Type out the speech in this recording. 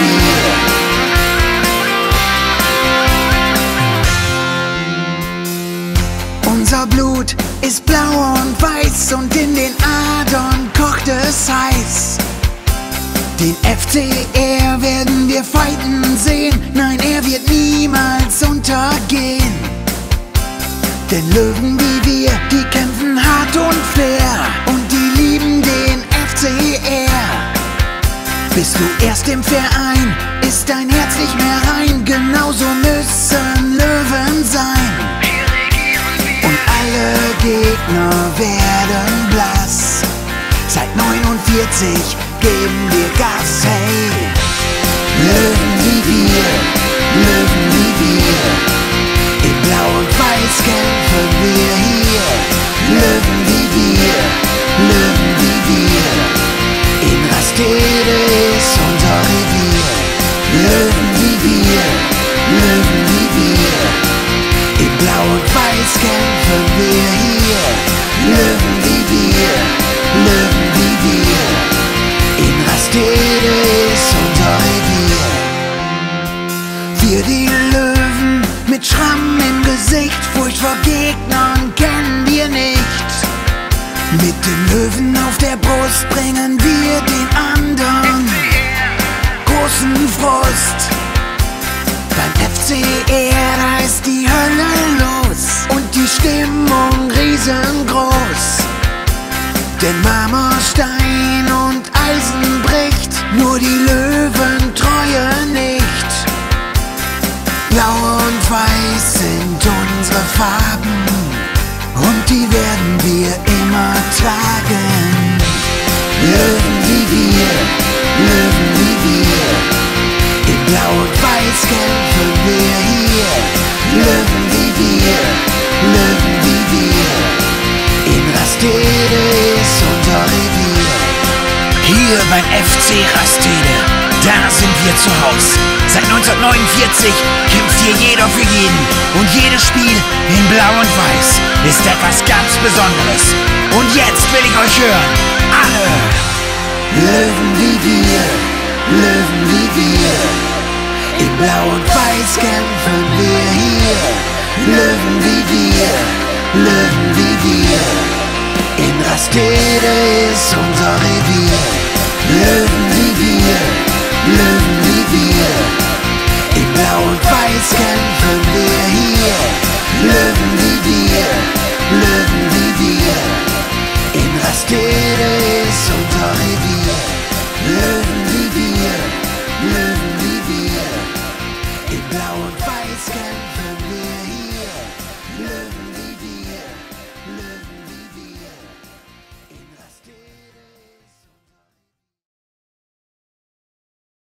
Revier. Unser Blut ist blau und weiß und in den Adern kocht es heiß. Den FCR werden wir fighten sehen, nein, er wird niemals untergehen. Denn Löwen wie wir, die kämpfen hart und fair und die lieben den FCR. Bist du erst im Verein, ist dein Herz nicht mehr rein, genauso müssen Löwen sein. Und alle Gegner werden blass, seit 49 geben wir Gas, hey. Löwen wie wir, Löwen wie wir. In Blau und Weiß kämpfen wir hier. Löwen wie wir, Löwen wie wir. In Rastede ist unser Revier. Löwen wie wir, Löwen wie wir. In Blau und Weiß kämpfen wir hier. Löwen wie wir, Löwen wie wir. In Rastede ist unser Revier. Wir die Löwen mit Schramm im Gesicht, Furcht vor Gegnern kennen wir nicht. Mit den Löwen auf der Brust bringen wir den anderen großen Frust. Beim FCR, da ist die Hölle los und die Stimmung riesengroß. Denn Marmorstein und Eisen bricht, nur die Löwentreue nicht. Blau und Weiß sind unsere Farben und die werden wir immer tragen. Löwen wie wir, Löwen wie wir. In Blau und Weiß kämpfen wir hier. Löwen wie wir, Löwen wie wir. In Rastede ist unser Revier. Hier beim FC Rastede, da sind wir zu Haus. Seit 1949 kämpft hier jeder für jeden und jedes Spiel in Blau und Weiß ist etwas ganz Besonderes. Und jetzt will ich euch hören, alle! Löwen wie wir, Löwen wie wir. In Blau und Weiß kämpfen wir hier. Löwen wie wir, Löwen wie wir. In Rastede ist unser Revier.